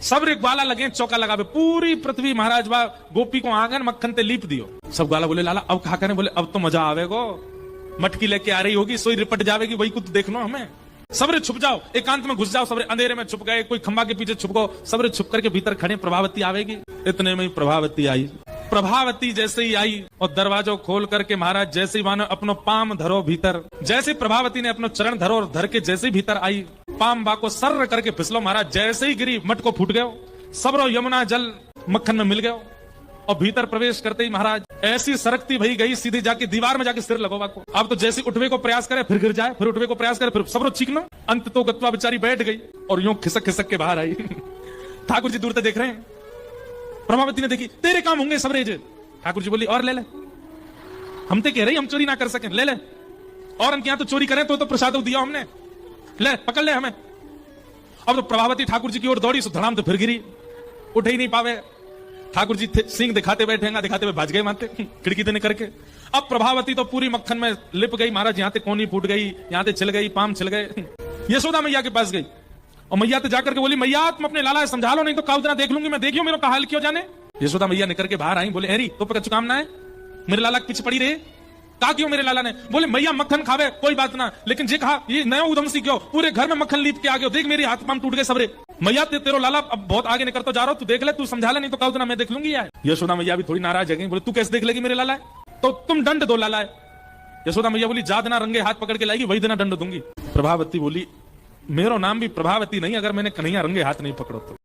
सबरे ग्वाला लगे चौका लगावे पूरी पृथ्वी महाराज बा गोपी को आंगन मक्खन ते लीप दियो। सब ग्वाला बोले लाला अब खा करे, बोले अब तो मजा आवेगो, मटकी लेके आ रही होगी, सोई रिपट जावेगी, वही कुछ देखनो हमें। सबरे छुप जाओ, एकांत में घुस जाओ, सबरे अंधेरे में छुप गए, कोई खंबा के पीछे छुप गो, सबरे छुप करके भीतर खड़े, प्रभावती आवेगी। इतने में ही प्रभावती आई। प्रभावती जैसे ही आई और दरवाजो खोल करके महाराज जैसे ही मानो अपनो पाम धरो भीतर, जैसे प्रभावती ने अपनो चरण धरो और धर के जैसे ही भीतर आई, पाम बा को सर्र करके फिसलो महाराज, जैसे ही गिरी मटको फूट गयो, सबरो यमुना जल मक्खन में मिल गयो और भीतर प्रवेश करते ही महाराज ऐसी सरकती भई गई, सीधी जाके दीवार में जाके सिर लगोवा को। अब तो जैसे उठवे को प्रयास करे फिर गिर जाए, फिर उठवे को प्रयास करे फिर सबरो चीखना, अंत तो गत्वा बेचारी बैठ गई और यूं खिसक खिसक के बाहर आई। ठाकुर जी दूर से देख रहे हैं। प्रभावती ने देखी, तेरे काम होंगे सबरे जे। ठाकुर जी बोली और ले ले, हम तो कह रही हम चोरी ना कर सके, ले ले, और हम क्या तो चोरी करें तो प्रसाद दिया हमने, ले पकड़ ले हमें। अब तो प्रभावती ठाकुर जी की ओर दौड़ी, सो धड़ाम तो फिर गिरी, उठ ही नहीं पावे। ठाकुर जी सिंह दिखाते बैठेंगे, दिखाते हुए भाज गए मानते खिड़की देने करके। अब प्रभावती तो पूरी मक्खन में लिप गई महाराज, यहाँ ते कोनी फूट गई, यहाँ ते छिल गई, पाम छिल गए। यशोदा मैया के पास गई और मैया ते जाकर के बोली, मैया तुम अपने लाला समझा लो, नहीं तो काउदरा देख लूंगी मैं, देखियो मेरा हाल क्यों जाने। यशोदा मैया निकल के बाहर आई, बोले एरी तो पकड़ चुकाम ना है, मेरे लाला के पीछे पड़ी रहे, कहा क्यों मेरे लाला ने। बोले मैया मक्खन खावे कोई बात ना, लेकिन जे कहा ये नया उदम सी क्यों, पूरे घर में मक्खन लीप के आ गयो, देख मेरे हाथ पाम टूट गए सबरे। मैया तेरो लाला अब बहुत आगे निकल तो जा रहा हो, तू देख ले, तू समझा ले, नहीं तो काउदरा मैं देख लूंगी यार। यशोदा मैया भी थोड़ी नाराज है, बोले तू कैसे देख लेगी मेरे लाला है, तो तुम दंड दो लाला है। यशोदा मैया बोली जा देना रंगे हाथ पकड़ के लाएगी, वही देना दंड दूंगी। प्रभावती बोली मेरो नाम भी प्रभावती नहीं, अगर मैंने कन्हैया रंगे हाथ नहीं पकड़ो तो।